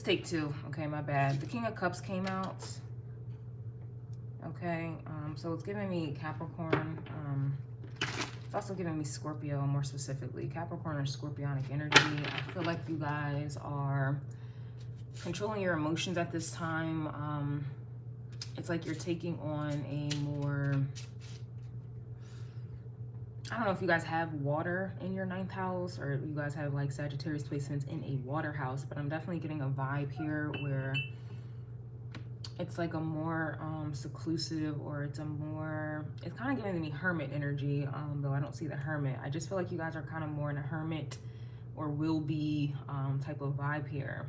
take two. Okay, my bad. The King of Cups came out. Okay, so it's giving me Capricorn. It's also giving me Scorpio, more specifically. Capricorn or Scorpionic energy. I feel like you guys are controlling your emotions at this time. It's like you're taking on a more... I don't know if you guys have water in your 9th house or you guys have like Sagittarius placements in a water house, but I'm definitely getting a vibe here where it's like a more seclusive, or it's kind of giving me Hermit energy, though I don't see the Hermit. I just feel like you guys are kind of more in a Hermit or will be type of vibe here.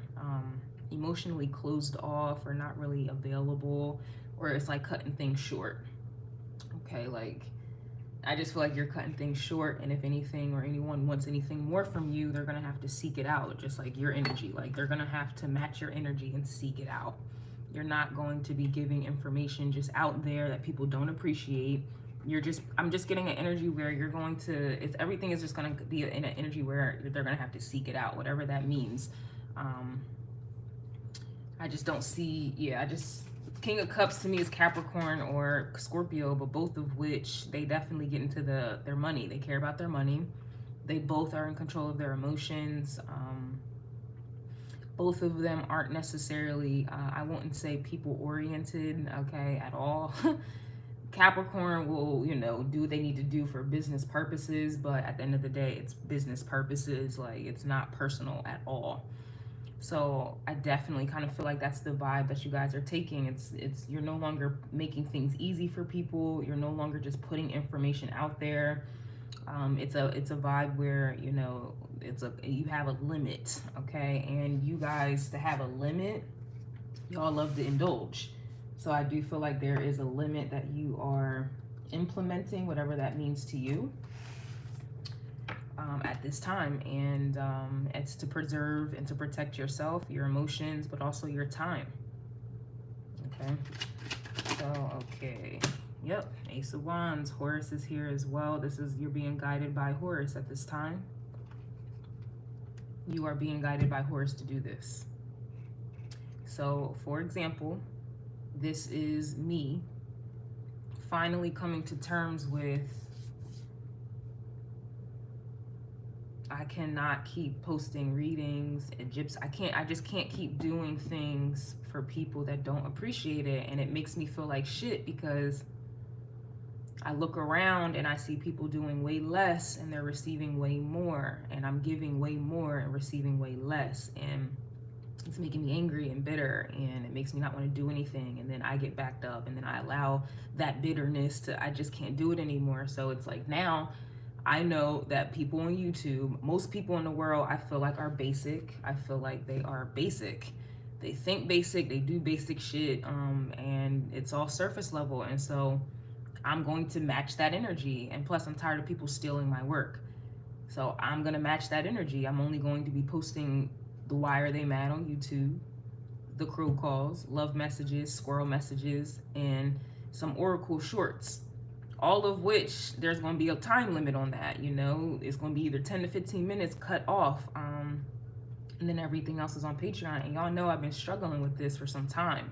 Emotionally closed off or not really available, or it's like cutting things short. Okay, like I just feel like you're cutting things short, and if anything or anyone wants anything more from you, they're gonna have to seek it out, just like your energy. Like they're gonna have to match your energy and seek it out. You're not going to be giving information just out there that people don't appreciate. I'm just getting an energy where you're going to, everything is just going to be in an energy where they're going to have to seek it out, whatever that means. I just don't see, King of Cups to me is Capricorn or Scorpio, but both of which they definitely get into their money. They care about their money. They both are in control of their emotions. Both of them aren't necessarily, I wouldn't say people oriented, okay, at all. Capricorn will, do what they need to do for business purposes, but at the end of the day, it's business purposes. Like, it's not personal at all. So I definitely kind of feel like that's the vibe that you guys are taking. It's you're no longer making things easy for people. You're no longer just putting information out there. It's a vibe where, you have a limit, okay? And you guys, to have a limit, y'all love to indulge. So I do feel like there is a limit that you are implementing, whatever that means to you, at this time. And it's to preserve and to protect yourself, your emotions, but also your time. Okay. So, okay. Yep. Ace of Wands. Horus is here as well. You're being guided by Horus at this time. You are being guided by Horus to do this. So, for example, this is me finally coming to terms with, I cannot keep posting readings, I just can't keep doing things for people that don't appreciate it. And it makes me feel like shit, because I look around and I see people doing way less and they're receiving way more, and I'm giving way more and receiving way less. And it's making me angry and bitter, and it makes me not want to do anything. And then I get backed up, and then I allow that bitterness I just can't do it anymore. So it's like, now I know that people on YouTube, most people in the world, I feel like are basic. I feel like they are basic. They think basic, they do basic shit, and it's all surface level. And so I'm going to match that energy. And plus, I'm tired of people stealing my work. So I'm going to match that energy. I'm only going to be posting the Why Are They Mad on YouTube, the crow calls, love messages, squirrel messages, and some oracle shorts. All of which there's going to be a time limit on that. It's going to be either 10 to 15 minutes cut off. And then everything else is on Patreon. And y'all know I've been struggling with this for some time.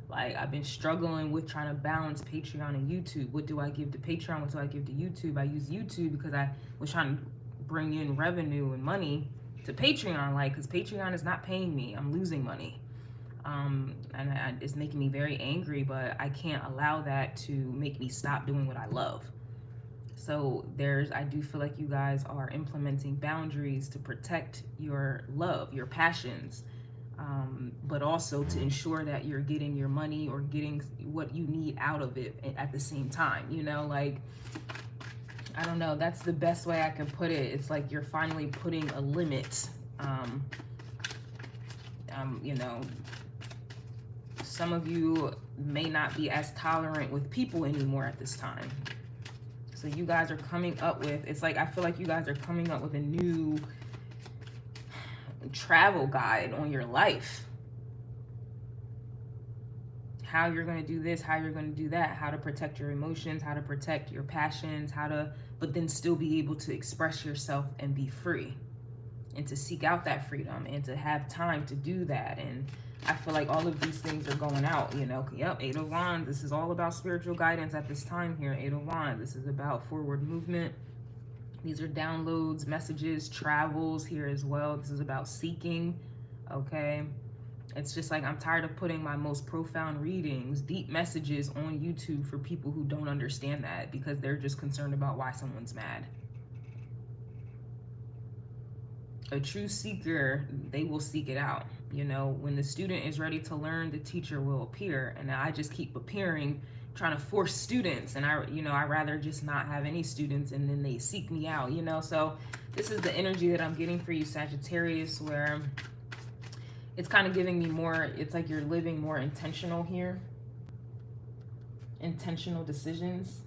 Like, I've been struggling with trying to balance Patreon and YouTube. What do I give to Patreon? What do I give to YouTube? I use YouTube because I was trying to bring in revenue and money to Patreon, because Patreon is not paying me. I'm losing money. And it's making me very angry, but I can't allow that to make me stop doing what I love. So I do feel like you guys are implementing boundaries to protect your love, your passions, but also to ensure that you're getting your money or getting what you need out of it at the same time. I don't know, that's the best way I can put it. It's like you're finally putting a limit. Some of you may not be as tolerant with people anymore at this time. So you guys are coming up with, it's like, I feel like you guys are coming up with a new travel guide on your life. How you're going to do this, how you're going to do that, how to protect your emotions, how to protect your passions, but then still be able to express yourself and be free. and to seek out that freedom and to have time to do that. And I feel like all of these things are going out, you know. Yep, 8 of Wands. This is all about spiritual guidance at this time here. 8 of Wands. This is about forward movement. These are downloads, messages, travels here as well. This is about seeking, okay? It's just like I'm tired of putting my most profound readings, deep messages on YouTube for people who don't understand that because they're just concerned about why someone's mad. A true seeker, they will seek it out. You know, when the student is ready to learn, the teacher will appear. And I just keep appearing, trying to force students. And I rather just not have any students and then they seek me out, you know. So this is the energy that I'm getting for you, Sagittarius, where it's kind of giving me more, it's like you're living more intentional here. Intentional decisions.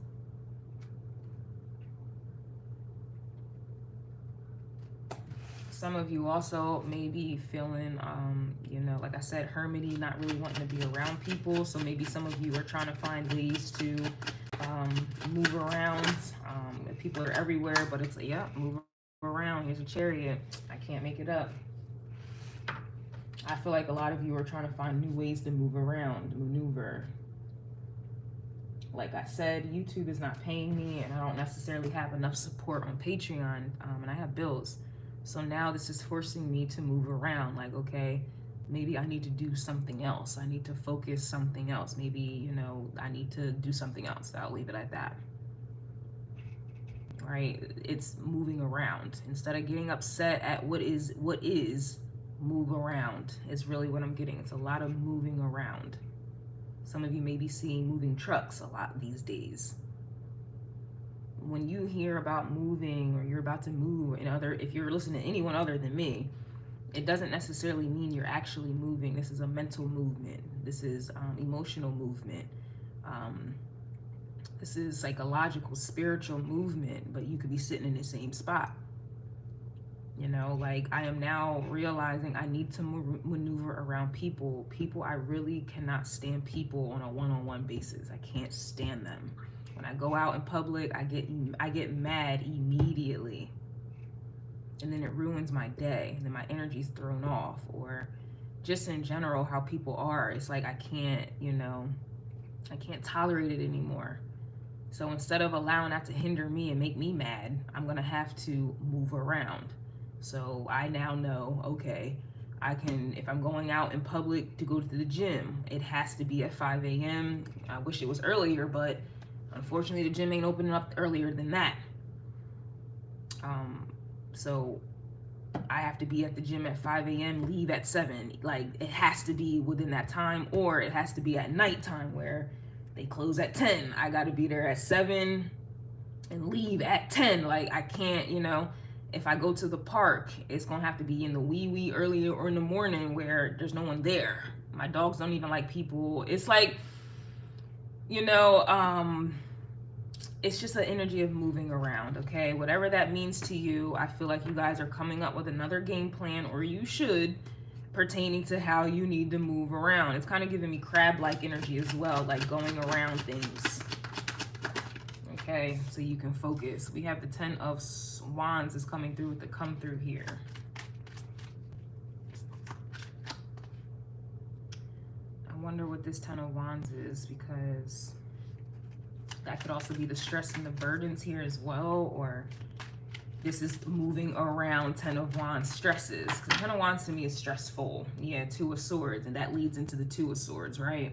Some of you also may be feeling, you know, like I said, hermity, not really wanting to be around people. So maybe some of you are trying to find ways to move around. People are everywhere, but it's, yeah, move around. Here's a Chariot. I can't make it up. I feel like a lot of you are trying to find new ways to move around, maneuver. Like I said, YouTube is not paying me, and I don't necessarily have enough support on Patreon, and I have bills. So now this is forcing me to move around. Like, okay, maybe I need to do something else. I need to focus something else. Maybe, you know, I need to do something else. I'll leave it at that. Right? It's moving around. Instead of getting upset at what is, move around is really what I'm getting. It's a lot of moving around. Some of you may be seeing moving trucks a lot these days. When you hear about moving or you're about to move, if you're listening to anyone other than me, it doesn't necessarily mean you're actually moving. This is a mental movement. This is emotional movement. This is psychological, spiritual movement, but you could be sitting in the same spot. You know, like I am now realizing I need to maneuver around people. I really cannot stand people on a one-on-one basis. I can't stand them. When I go out in public, I get mad immediately. And then it ruins my day. And then my energy's thrown off. Or just in general, how people are. It's like I can't, you know, I can't tolerate it anymore. So instead of allowing that to hinder me and make me mad, I'm going to have to move around. So I now know, okay, I can, if I'm going out in public to go to the gym, it has to be at 5 a.m. I wish it was earlier, but unfortunately, the gym ain't opening up earlier than that. So I have to be at the gym at 5 a.m., leave at 7. Like, it has to be within that time, or it has to be at nighttime where they close at 10. I got to be there at 7 and leave at 10. Like, I can't, you know, if I go to the park, it's going to have to be in the wee early or in the morning where there's no one there. My dogs don't even like people. It's like, you know, it's just an energy of moving around, okay? Whatever that means to you, I feel like you guys are coming up with another game plan, or you should, pertaining to how you need to move around. It's kind of giving me crab-like energy as well, like going around things. Okay, so you can focus. We have the 10 of Wands is coming through with the come through here. I wonder what this 10 of Wands is, because that could also be the stress and the burdens here as well, or this is moving around 10 of Wands stresses. Because 10 of Wands to me is stressful. Yeah, 2 of Swords, and that leads into the 2 of Swords, right?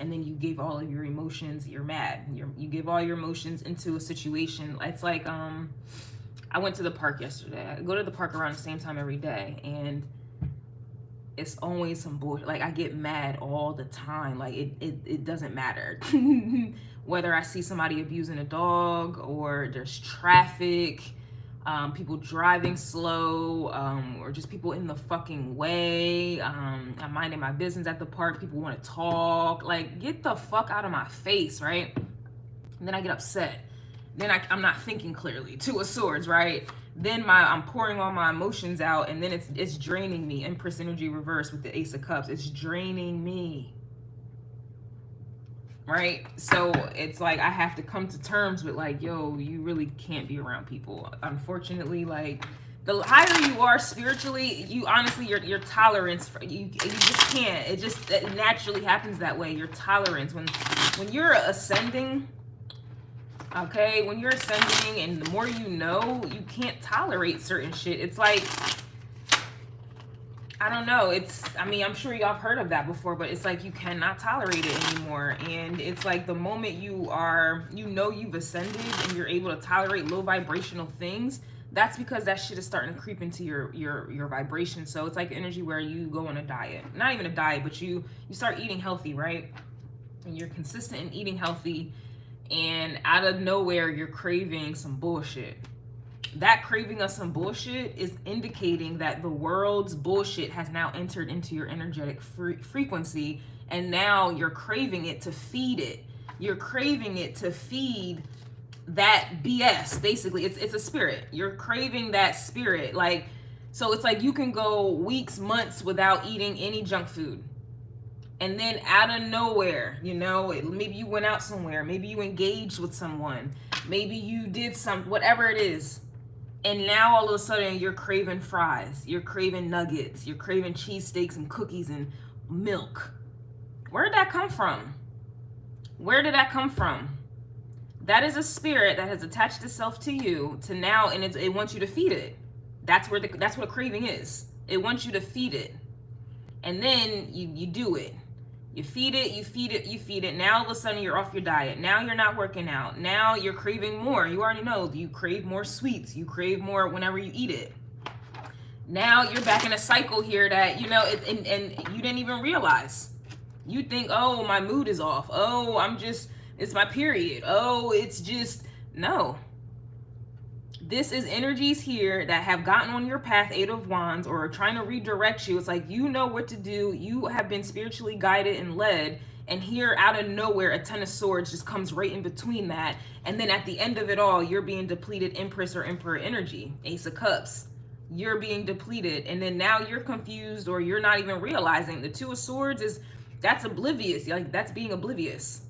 And then you give all of your emotions, you're mad. You give all your emotions into a situation. It's like, I went to the park yesterday. I go to the park around the same time every day, and it's always some bullshit. Like, I get mad all the time. Like, it doesn't matter. Whether I see somebody abusing a dog, or there's traffic, people driving slow, or just people in the fucking way. I'm minding my business at the park. People want to talk. Like, get the fuck out of my face, right? And then I get upset. Then I'm not thinking clearly. 2 of Swords, right? Then I'm pouring all my emotions out, and then it's draining me. Empress energy reverse with the Ace of Cups. It's draining me. Right? So it's like I have to come to terms with, like, yo, you really can't be around people. Unfortunately, like, The higher you are spiritually, you honestly, your tolerance, you just can't. It naturally happens that way. Your tolerance, when you're ascending, okay, when you're ascending and the more you know, you can't tolerate certain shit. It's like, I don't know. I mean, I'm sure y'all have heard of that before, but it's like you cannot tolerate it anymore. And it's like the moment you know you've ascended and you're able to tolerate low vibrational things, that's because that shit is starting to creep into your vibration. So it's like energy where you go on a diet. Not even a diet, but you start eating healthy, right? And you're consistent in eating healthy, and out of nowhere you're craving some bullshit. That craving of some bullshit is indicating that the world's bullshit has now entered into your energetic frequency, and now you're craving it to feed it. You're craving it to feed that BS. Basically, it's a spirit. You're craving that spirit. Like, so it's like you can go weeks, months without eating any junk food. And then out of nowhere, you know, maybe you went out somewhere, maybe you engaged with someone, maybe you did whatever it is. And now all of a sudden you're craving fries, you're craving nuggets, you're craving cheesesteaks and cookies and milk. Where did that come from? Where did that come from? That is a spirit that has attached itself to you to now, and it wants you to feed it. That's what a craving is. It wants you to feed it. And then you do it. You feed it, you feed it, you feed it. Now all of a sudden you're off your diet. Now you're not working out. Now you're craving more. You already know you crave more sweets. You crave more whenever you eat it. Now you're back in a cycle here that, you know, and you didn't even realize. You think, oh, my mood is off. Oh, it's my period. Oh, it's just, no. This is energies here that have gotten on your path, Eight of Wands, or are trying to redirect you. It's like, you know what to do. You have been spiritually guided and led. And here, out of nowhere, a Ten of Swords just comes right in between that. And then at the end of it all, you're being depleted Empress or Emperor energy. Ace of Cups. You're being depleted. And then now you're confused, or you're not even realizing. The Two of Swords that's oblivious. Like, that's being oblivious.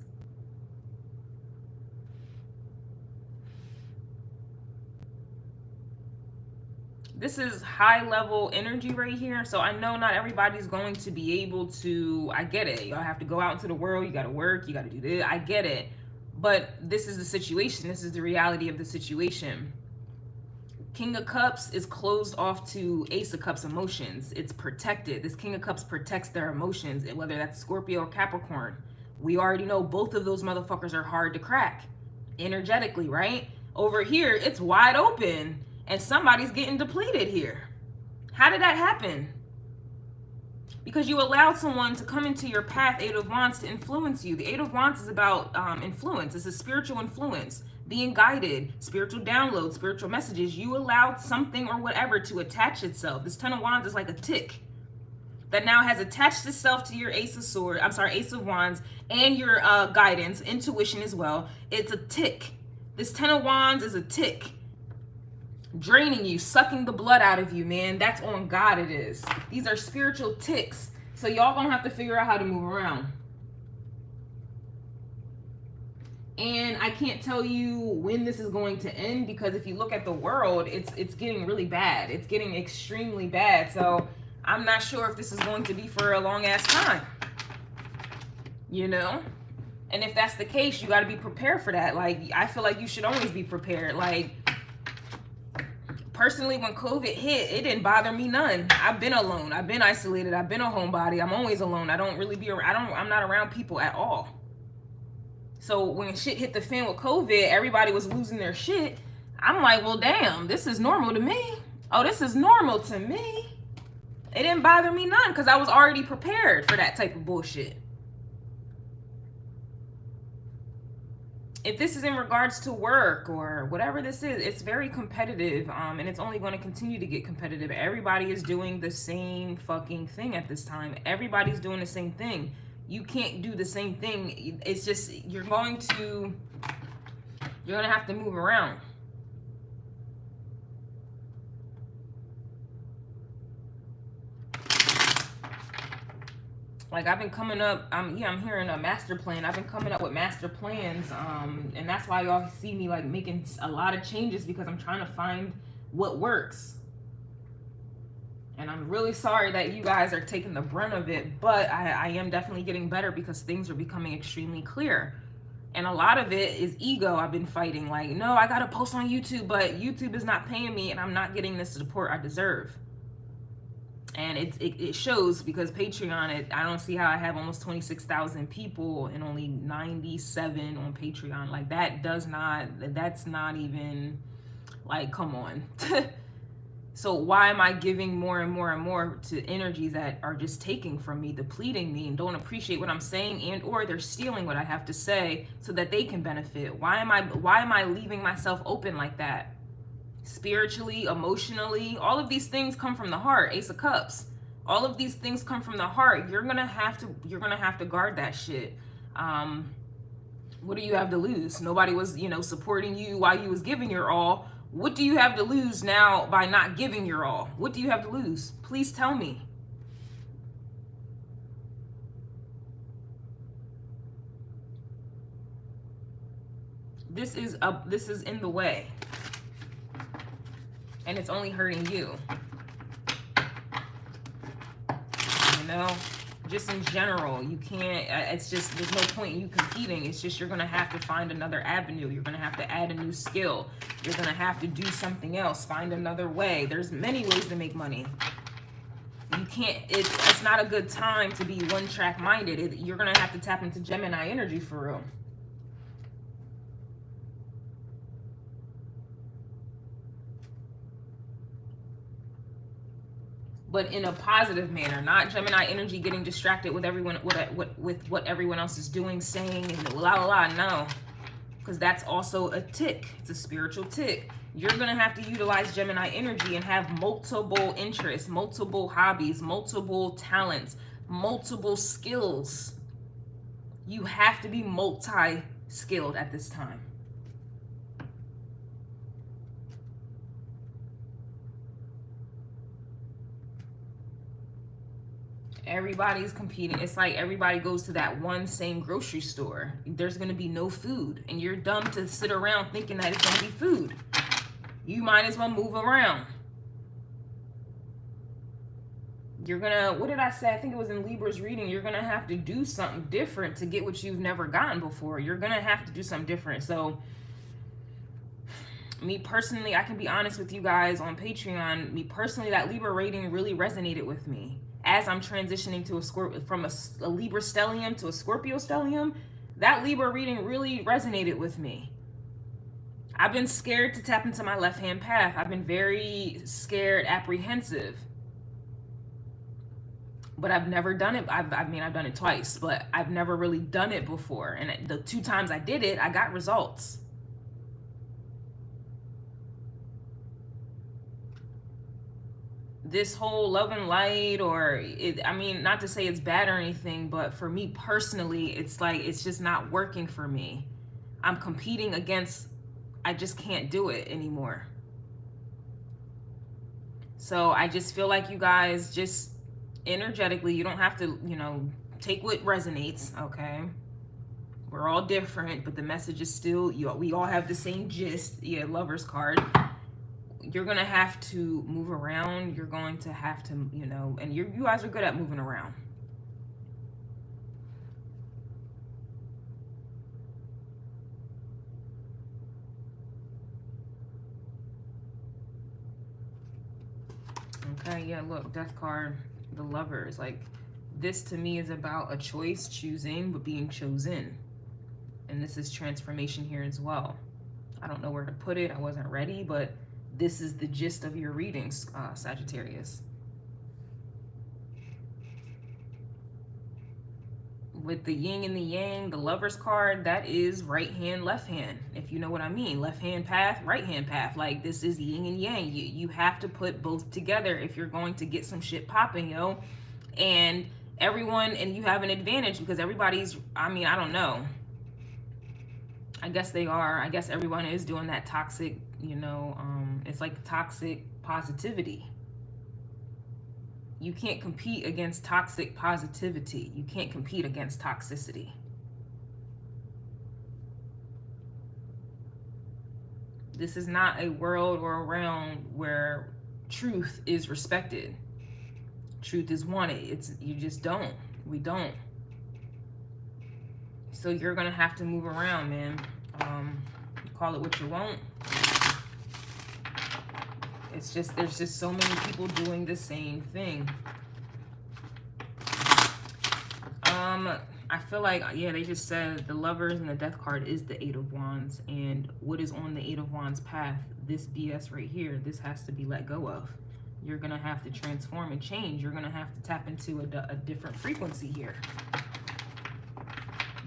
This is high level energy right here. So I know not everybody's going to be able to, I get it. Y'all have to go out into the world. You got to work. You got to do this. I get it. But this is the situation. This is the reality of the situation. King of Cups is closed off to Ace of Cups emotions. It's protected. This King of Cups protects their emotions, whether that's Scorpio or Capricorn. We already know both of those motherfuckers are hard to crack energetically, right? Over here, it's wide open. And somebody's getting depleted here. How did that happen? Because you allowed someone to come into your path, Eight of Wands, to influence you. The Eight of Wands is about influence. It's a spiritual influence, being guided, spiritual downloads, spiritual messages. You allowed something or whatever to attach itself. This Ten of Wands is like a tick that now has attached itself to your Ace of Wands, and your guidance, intuition as well. It's a tick. This Ten of Wands is a tick. Draining you, sucking the blood out of you, man. That's on God it is. These are spiritual ticks. So y'all gonna have to figure out how to move around. And I can't tell you when this is going to end, because if you look at the world, it's getting really bad. It's getting extremely bad. So I'm not sure if this is going to be for a long ass time. You know? And if that's the case, you got to be prepared for that. Like, I feel like you should always be prepared. Like, personally, when COVID hit, it didn't bother me none. I've been alone. I've been isolated. I've been a homebody. I'm always alone. I don't really be around. I'm not around people at all. So when shit hit the fan with COVID, everybody was losing their shit. I'm like, well, damn, this is normal to me. Oh, this is normal to me. It didn't bother me none, because I was already prepared for that type of bullshit. If this is in regards to work or whatever this is, it's very competitive, and it's only going to continue to get competitive. Everybody is doing the same fucking thing at this time. Everybody's doing the same thing. You can't do the same thing. It's just, you're going to have to move around. Like, I've been coming up, I'm hearing a master plan. I've been coming up with master plans, and that's why y'all see me like making a lot of changes, because I'm trying to find what works. And I'm really sorry that you guys are taking the brunt of it, but I am definitely getting better because things are becoming extremely clear. And a lot of it is ego I've been fighting. Like, no, I gotta post on YouTube, but YouTube is not paying me and I'm not getting the support I deserve. And it shows, because Patreon, I don't see how I have almost 26,000 people and only 97 on Patreon. Like, that's not even, like, come on. So why am I giving more and more and more to energies that are just taking from me, depleting me, and don't appreciate what I'm saying, and or they're stealing what I have to say so that they can benefit? Why am I leaving myself open like that? Spiritually, emotionally, all of these things come from the heart. Ace of Cups. All of these things come from the heart. You're gonna have to guard that shit. What do you have to lose? Nobody was, supporting you while you was giving your all. What do you have to lose now by not giving your all? What do you have to lose? Please tell me. This is in the way. And it's only hurting you. Just in general, you can't, it's just, there's no point in you competing. It's just, you're going to have to find another avenue. You're going to have to add a new skill. You're going to have to do something else, find another way. There's many ways to make money. You can't, it's not a good time to be one-track minded. You're going to have to tap into Gemini energy for real. But in a positive manner, not Gemini energy getting distracted with with what everyone else is doing, saying, and la la la. No, because that's also a tick. It's a spiritual tick. You're gonna have to utilize Gemini energy and have multiple interests, multiple hobbies, multiple talents, multiple skills. You have to be multi-skilled at this time. Everybody's competing. It's like everybody goes to that one same grocery store. There's going to be no food. And you're dumb to sit around thinking that it's going to be food. You might as well move around. You're going to, what did I say? I think it was in Libra's reading. You're going to have to do something different to get what you've never gotten before. You're going to have to do something different. So, me personally, I can be honest with you guys on Patreon. Me personally, that Libra rating really resonated with me. As I'm transitioning to from a Libra stellium to a Scorpio stellium, that Libra reading really resonated with me. I've been scared to tap into my left-hand path. I've been very scared, apprehensive. But I've never done it. I've done it twice, but I've never really done it before. And the 2 times I did it, I got results. This whole love and light, or not to say it's bad or anything, but for me personally, it's like, it's just not working for me. I'm competing against, I just can't do it anymore. So I just feel like you guys just energetically, you don't have to, take what resonates, okay? We're all different, but the message is still, we all have the same gist. Yeah, Lover's card. You're going to have to move around. You're going to have to, and you guys are good at moving around. Okay, yeah, look, Death card, the Lovers. Like, this to me is about a choice, choosing, but being chosen. And this is transformation here as well. I don't know where to put it. I wasn't ready, but this is the gist of your readings, Sagittarius. With the yin and the yang, the Lover's card, that is right hand, left hand, if you know what I mean. Left hand path, right hand path. Like, this is yin and yang. You have to put both together if you're going to get some shit popping, And everyone, and you have an advantage because everybody's, I don't know. I guess they are. I guess everyone is doing that toxic, it's like toxic positivity. You can't compete against toxic positivity. You can't compete against toxicity. This is not a world or a realm where truth is respected. Truth is wanted. You just don't. We don't. So you're gonna have to move around, man. Call it what you want. It's just, there's just so many people doing the same thing. I feel like, yeah, they just said the Lovers and the Death card is the Eight of Wands, and what is on the Eight of Wands path, this BS right here, this has to be let go of. You're gonna have to transform and change. You're gonna have to tap into a different frequency here.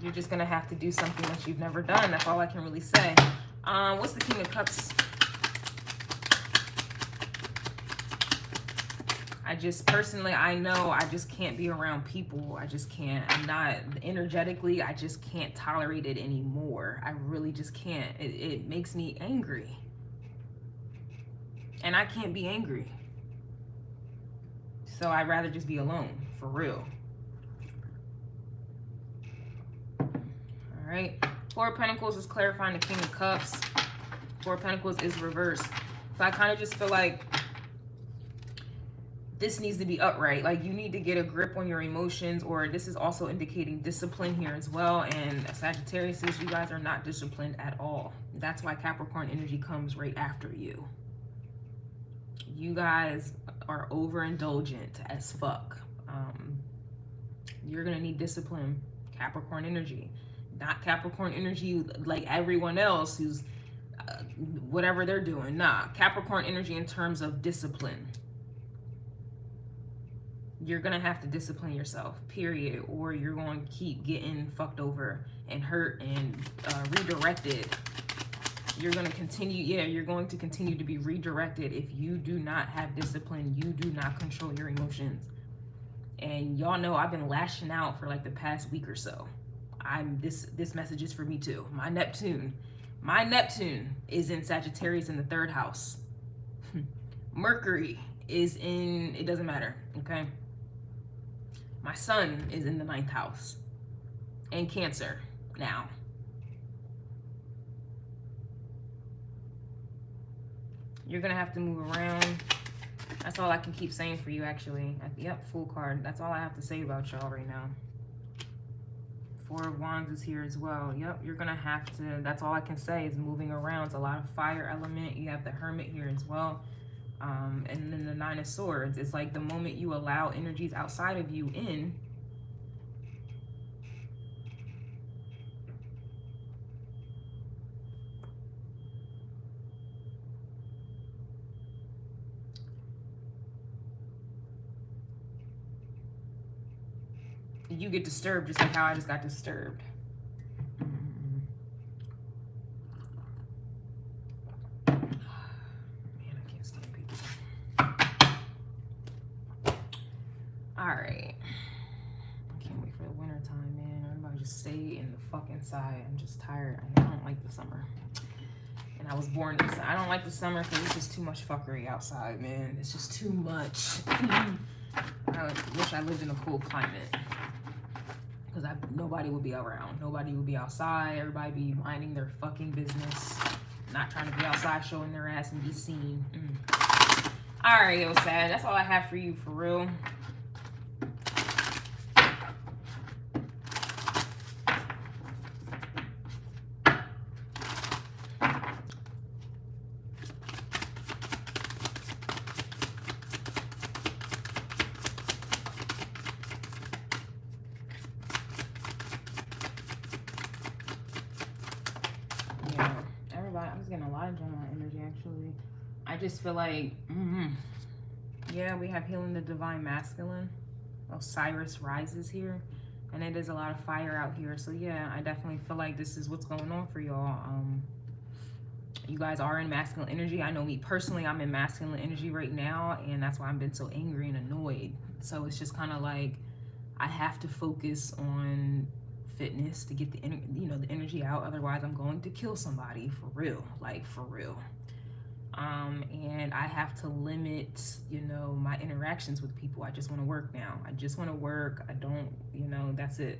You're just gonna have to do something that you've never done. That's all I can really say. What's the King of Cups? I just personally, I know I just can't be around people. I just can't. I'm not energetically, I just can't tolerate it anymore. I really just can't. It makes me angry. And I can't be angry. So I'd rather just be alone, for real. All right. Four of Pentacles is clarifying the King of Cups. Four of Pentacles is reversed. So I kind of just feel like this needs to be upright. Like, you need to get a grip on your emotions, or this is also indicating discipline here as well. And Sagittarius says you guys are not disciplined at all. That's why Capricorn energy comes right after you. You guys are overindulgent as fuck. You're gonna need discipline, Capricorn energy. Not Capricorn energy like everyone else who's whatever they're doing. Nah, Capricorn energy in terms of discipline. You're gonna have to discipline yourself, period, or you're going to keep getting fucked over and hurt and redirected. You're going to continue, you're going to continue to be redirected if you do not have discipline. You do not control your emotions. And y'all know I've been lashing out for like the past week or so. This message is for me too. My Neptune is in Sagittarius in the 3rd house. Mercury is in, it doesn't matter, okay? My Sun is in the 9th house and Cancer now. You're gonna have to move around. That's all I can keep saying for you, actually. Yep, Fool card. That's all I have to say about y'all right now. Four of Wands is here as well. Yep, you're gonna have to, that's all I can say is moving around. It's a lot of fire element. You have the Hermit here as well. And then the Nine of Swords. It's like the moment you allow energies outside of you in, you get disturbed, just like how I just got disturbed. Alright. I can't wait for the winter time, man. Everybody just stay in the fucking side. I'm just tired. I don't like the summer. And I was born this. I don't like the summer because it's just too much fuckery outside, man. It's just too much. I wish I lived in a cool climate. Because nobody would be around. Nobody would be outside. Everybody be minding their fucking business. Not trying to be outside showing their ass and be seen. Alright, yo, Sad. That's all I have for you, for real. I just feel like, yeah, we have healing the divine masculine. Osiris rises here, and it is a lot of fire out here. So yeah, I definitely feel like this is what's going on for y'all. You guys are in masculine energy. I know me personally, I'm in masculine energy right now, and that's why I've been so angry and annoyed. So it's just kind of like I have to focus on fitness to get the the energy out. Otherwise, I'm going to kill somebody, for real, like for real. And I have to limit, my interactions with people. I just want to work now. I just want to work. I don't, that's it.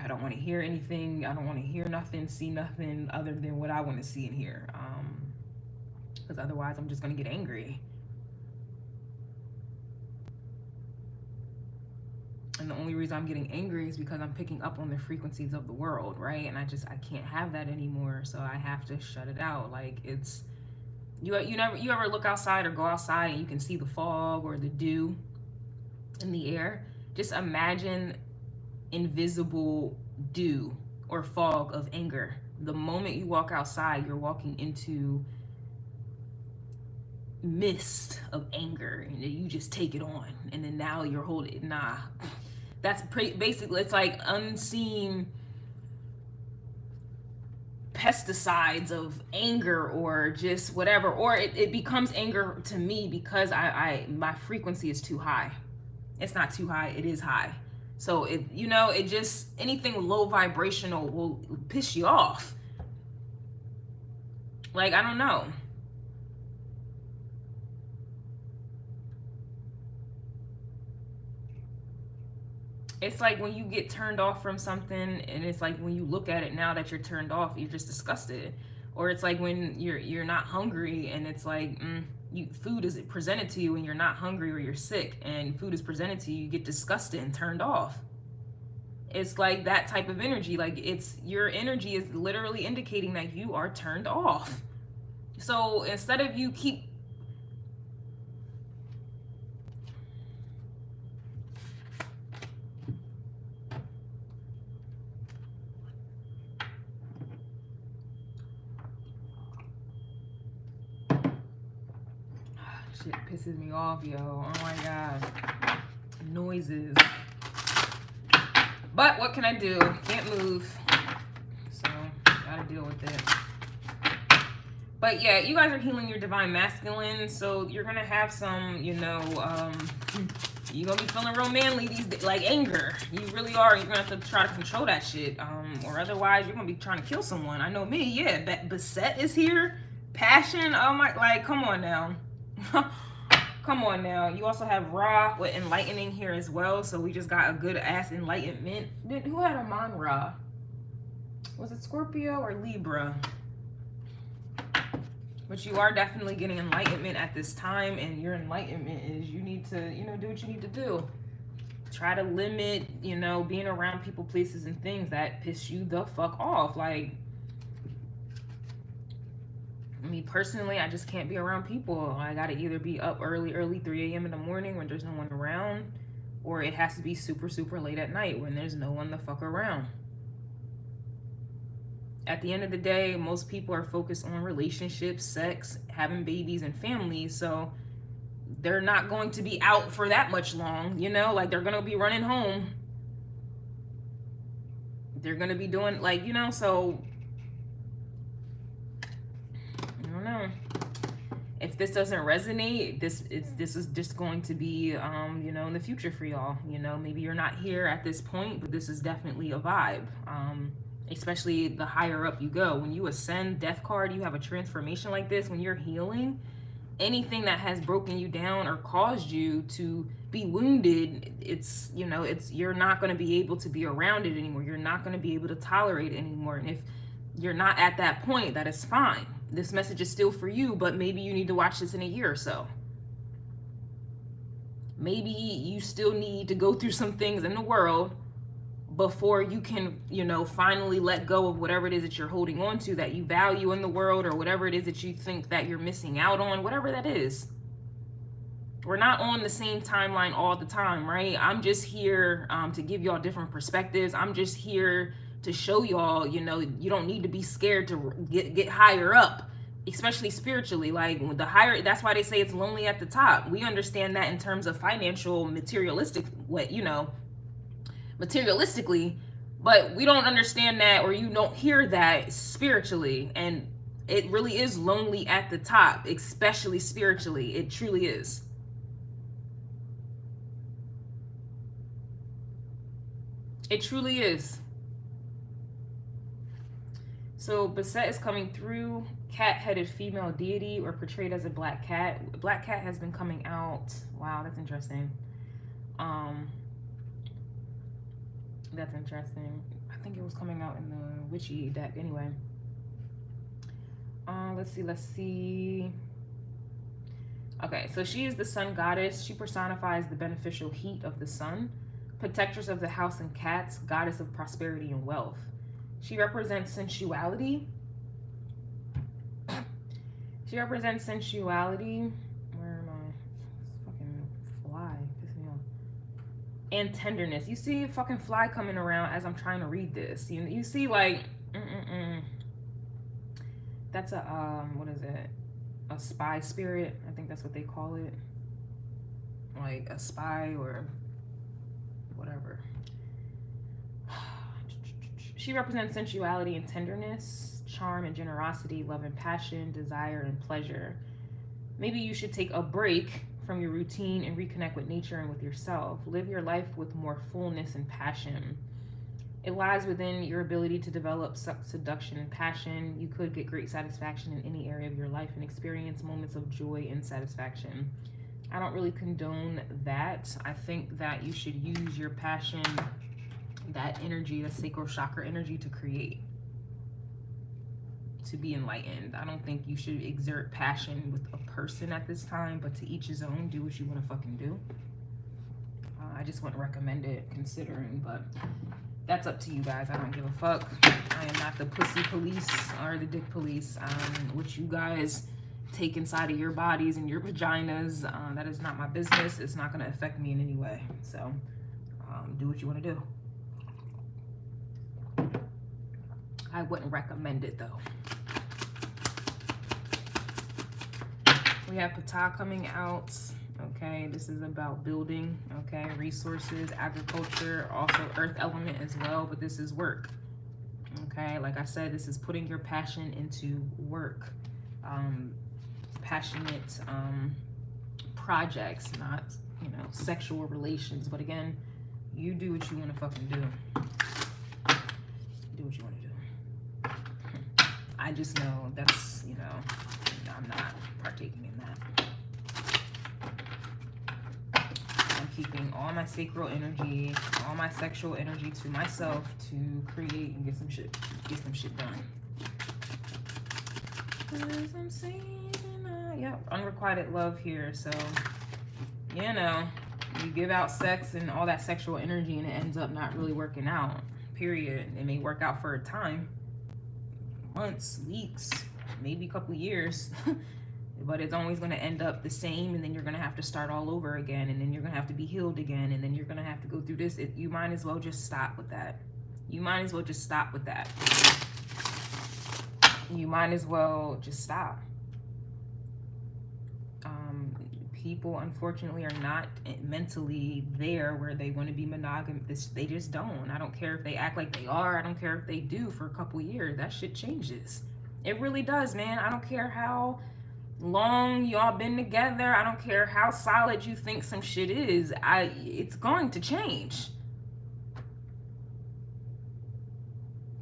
I don't want to hear anything. I don't want to hear nothing, see nothing other than what I want to see and hear. Because otherwise I'm just going to get angry. And the only reason I'm getting angry is because I'm picking up on the frequencies of the world, right? And I can't have that anymore. So I have to shut it out. Like, it's, you ever look outside or go outside and you can see the fog or the dew in the air? Just imagine invisible dew or fog of anger. The moment you walk outside, you're walking into mist of anger, and you just take it on, and then now you're holding. Nah, that's basically, it's like unseen pesticides of anger, or just whatever, or it becomes anger to me because my frequency is too high. It's not too high, it is high. So it just, anything low vibrational will piss you off. Like, I don't know. It's like when you get turned off from something, and it's like when you look at it now that you're turned off, you're just disgusted. Or it's like when you're not hungry, and it's like food is presented to you and you're not hungry, or you're sick and food is presented to you, you get disgusted and turned off. It's like that type of energy. Like, it's, your energy is literally indicating that you are turned off. So instead of you keep shit pisses me off, yo. Oh my god. Noises. But what can I do? Can't move. So, gotta deal with it. But yeah, you guys are healing your divine masculine. So you're gonna have some, you're gonna be feeling real manly these days, like anger. You really are. You're gonna have to try to control that shit. Or otherwise you're gonna be trying to kill someone. I know me, yeah. Beset is here. Passion. Oh my, like, come on now. Come on now. You also have Ra with enlightening here as well. So we just got a good ass enlightenment. Who had a Mon Ra? Was it Scorpio or Libra? But you are definitely getting enlightenment at this time, and your enlightenment is you need to, do what you need to do. Try to limit, being around people, places, and things that piss you the fuck off. Like, me personally, I just can't be around people. I gotta either be up early, 3 a.m. in the morning when there's no one around, or it has to be super, super late at night when there's no one the fuck around. At the end of the day, most people are focused on relationships, sex, having babies, and families, so they're not going to be out for that much long, like they're gonna be running home. They're gonna be doing, like, so if this doesn't resonate, this is just going to be in the future for y'all. Maybe you're not here at this point, but this is definitely a vibe. Especially the higher up you go. When you ascend, death card, you have a transformation like this. When you're healing, anything that has broken you down or caused you to be wounded, you're not going to be able to be around it anymore. You're not going to be able to tolerate it anymore. And if you're not at that point, that is fine. This message is still for you, but maybe you need to watch this in a year or so. Maybe you still need to go through some things in the world before you can, finally let go of whatever it is that you're holding on to that you value in the world, or whatever it is that you think that you're missing out on, whatever that is. We're not on the same timeline all the time, right? I'm just here to give y'all different perspectives. I'm just here to show y'all, you don't need to be scared to get higher up, especially spiritually. Like, the higher, that's why they say it's lonely at the top. We understand that in terms of financial, materialistic, materialistically, but we don't understand that, or you don't hear that spiritually. And it really is lonely at the top, especially spiritually. It truly is. It truly is. So Beset is coming through. Cat-headed female deity, or portrayed as a black cat. Black cat has been coming out. Wow, that's interesting. That's interesting. I think it was coming out in the Witchy deck anyway. Let's see. Okay, so she is the sun goddess. She personifies the beneficial heat of the sun. protectress of the house and cats, goddess of prosperity and wealth. She represents sensuality. She represents sensuality. Where am I? This fucking fly. Piss me off. And tenderness. You see a fucking fly coming around as I'm trying to read this. You see like, that's a, what is it? A spy spirit. I think that's what they call it. Like a spy or whatever. She represents sensuality and tenderness, charm and generosity, love and passion, desire and pleasure. Maybe you should take a break from your routine and reconnect with nature and with yourself. Live your life with more fullness and passion. It lies within your ability to develop seduction and passion. You could get great satisfaction in any area of your life and experience moments of joy and satisfaction. I don't really condone that. I think that you should use your passion, that energy, the sacral chakra energy, to create, to be enlightened. I don't think you should exert passion with a person at this time, but to each his own. Do what you want to fucking do. I just wouldn't recommend it considering, but that's up to you guys. I don't give a fuck. I am not the pussy police or the dick police. What you guys take inside of your bodies and your vaginas, that is not my business. It's not going to affect me in any way. So do what you want to do. I wouldn't recommend it though. We have Ptah coming out. Okay, this is about building, okay, resources, agriculture, also earth element as well, but this is work. Okay, like I said, this is putting your passion into work. Passionate projects, not, you know, sexual relations. But again, you do what you want to fucking do. Do what you want to do. I just know that's, you know, I'm not partaking in that. I'm keeping all my sacral energy, all my sexual energy to myself to create and get some shit done. 'Cause I'm saying, yeah, unrequited love here. So, you know, you give out sex and all that sexual energy and it ends up not really working out, period. It may work out for a time, months, weeks, maybe a couple years, but it's always going to end up the same, and then you're going to have to start all over again, and then you're going to have to be healed again, and then you're going to have to go through this. You might as well just stop with that. You might as well just stop with that. You might as well just stop. People, unfortunately, are not mentally there where they want to be monogamous. They just don't. I don't care if they act like they are. I don't care if they do for a couple years. That shit changes. It really does, man. I don't care how long y'all been together. I don't care how solid you think some shit is. It's going to change.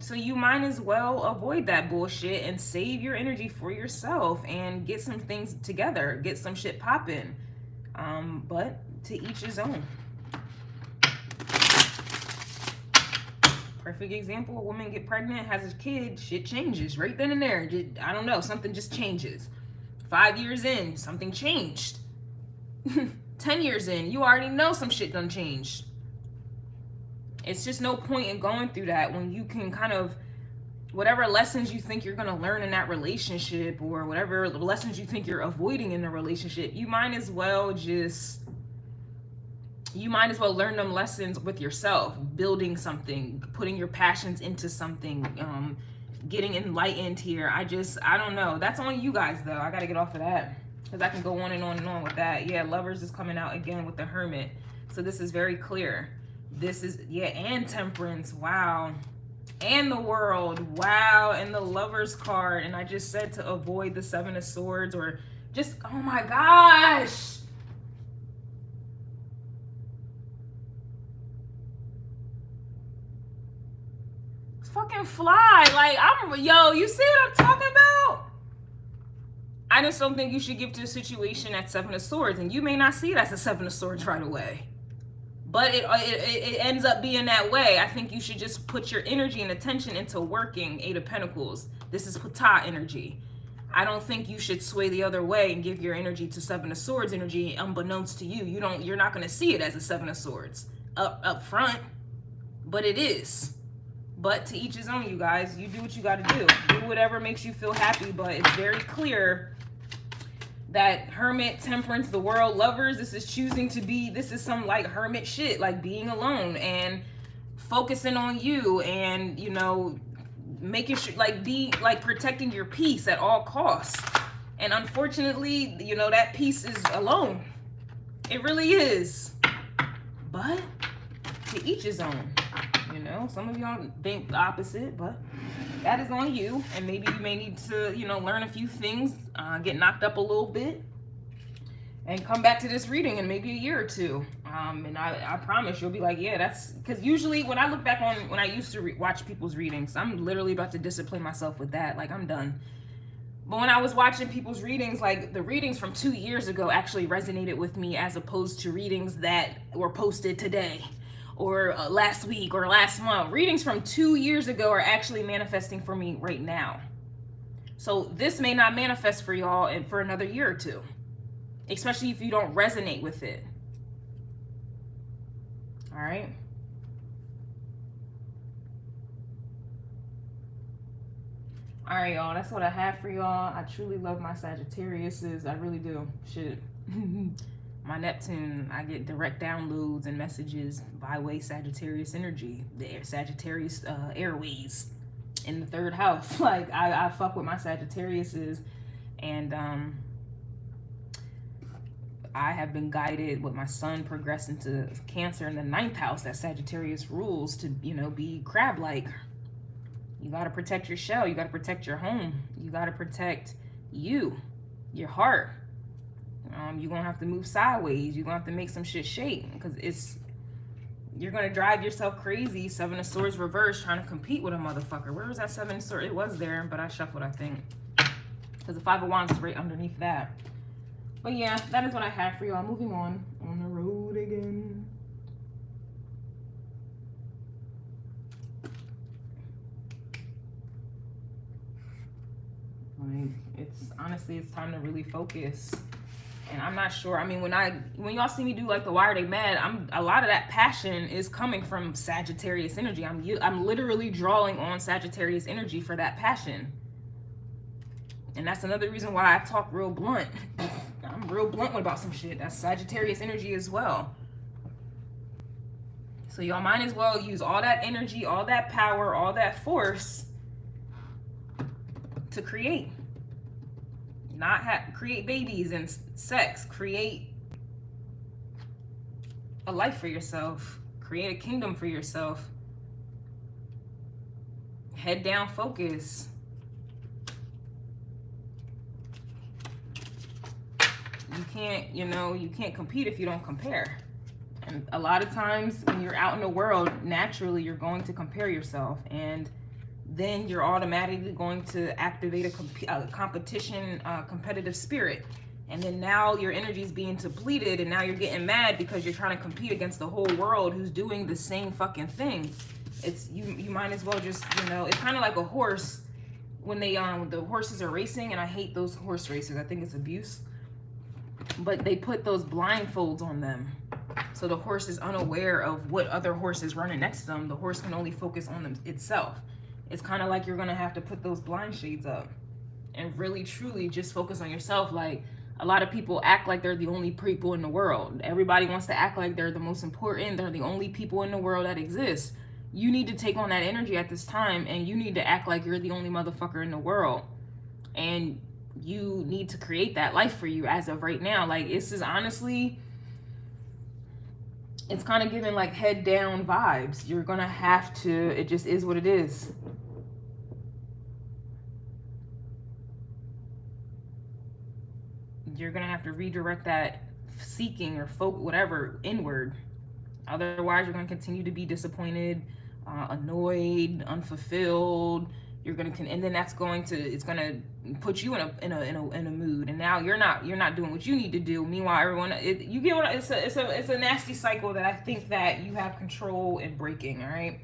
So you might as well avoid that bullshit and save your energy for yourself and get some things together, get some shit popping. But to each his own. Perfect example, a woman get pregnant, has a kid, shit changes right then and there. I don't know, something just changes. 5 years in, something changed. 10 years in, you already know some shit done changed. It's just no point in going through that when you can kind of, whatever lessons you think you're going to learn in that relationship, or whatever lessons you think you're avoiding in the relationship, you might as well learn them lessons with yourself, building something, putting your passions into something, getting enlightened here. I don't know. That's on you guys though. I got to get off of that because I can go on and on and on with that. Yeah, Lovers is coming out again with the Hermit. So this is very clear. This is, yeah, and Temperance, wow, and the World, wow, and the Lovers card. And I just said to avoid the Seven of Swords, or just, oh my gosh, fucking fly. Like, yo, you see what I'm talking about? I just don't think you should give to the situation at Seven of Swords, and you may not see it as a Seven of Swords right away. But it ends up being that way. I think you should just put your energy and attention into working. Eight of Pentacles. This is Ptah energy. I don't think you should sway the other way and give your energy to Seven of Swords energy unbeknownst to you. You're not going to see it as a Seven of Swords up front, but it is. But to each his own, you guys. You do what you got to do. Do whatever makes you feel happy, but it's very clear that Hermit, Temperance, the World, Lovers, this is choosing to be, this is some like Hermit shit, like being alone and focusing on you and, you know, making sure, like, be like protecting your peace at all costs. And unfortunately, you know, that peace is alone. It really is. But to each his own. You know, some of y'all think the opposite, but that is on you. And maybe you may need to, you know, learn a few things, get knocked up a little bit, and come back to this reading in maybe a year or two. And I promise you'll be like, yeah, that's, because usually when I look back on when I used to watch people's readings, I'm literally about to discipline myself with that. Like, I'm done. But when I was watching people's readings, like the readings from 2 years ago actually resonated with me as opposed to readings that were posted today or last week or last month. Readings from 2 years ago are actually manifesting for me right now. So this may not manifest for y'all and for another year or two, especially if you don't resonate with it. All right. All right, y'all, that's what I have for y'all. I truly love my Sagittariuses. I really do. Shit. My Neptune, I get direct downloads and messages by way Sagittarius energy, the Sagittarius airways in the 3rd house. Like, I fuck with my Sagittariuses, and I have been guided with my sun progressing to Cancer in the 9th house that Sagittarius rules to, you know, be crab-like. You got to protect your shell. You got to protect your home. You got to protect you, your heart. You're going to have to move sideways. You're going to have to make some shit shake because you're going to drive yourself crazy. 7 of Swords reverse trying to compete with a motherfucker. Where was that 7 of Swords? It was there, but I shuffled, I think. Because the 5 of Wands is right underneath that. But yeah, that is what I have for y'all. Moving on the road again. Like, it's honestly, it's time to really focus. And I'm not sure. I mean, when y'all see me do like the Why Are They Mad, a lot of that passion is coming from Sagittarius energy. I'm literally drawing on Sagittarius energy for that passion. And that's another reason why I talk real blunt. I'm real blunt about some shit. That's Sagittarius energy as well. So y'all might as well use all that energy, all that power, all that force to create. Not create babies and sex. Create a life for yourself. Create a kingdom for yourself. Head down, focus. You can't, you know, you can't compete if you don't compare. And a lot of times when you're out in the world, naturally you're going to compare yourself, and then you're automatically going to activate a competition, competitive spirit. And then now your energy is being depleted, and now you're getting mad because you're trying to compete against the whole world who's doing the same fucking thing. It's you might as well just, you know, it's kind of like a horse when they the horses are racing, and I hate those horse races. I think it's abuse. But they put those blindfolds on them, so the horse is unaware of what other horse is running next to them. The horse can only focus on them itself. It's kind of like you're gonna have to put those blind shades up and really truly just focus on yourself. Like, a lot of people act like they're the only people in the world. Everybody wants to act like they're the most important. They're the only people in the world that exist. You need to take on that energy at this time, and you need to act like you're the only motherfucker in the world. And you need to create that life for you as of right now. Like, this is honestly, it's kind of giving like head down vibes. You're gonna have to, it just is what it is. You're gonna have to redirect that seeking or whatever inward. Otherwise, you're gonna continue to be disappointed, annoyed, unfulfilled. You're gonna, and then that's going to, it's gonna put you in a mood, and now you're not doing what you need to do. Meanwhile, everyone, you get what, it's a nasty cycle that I think that you have control in breaking. All right,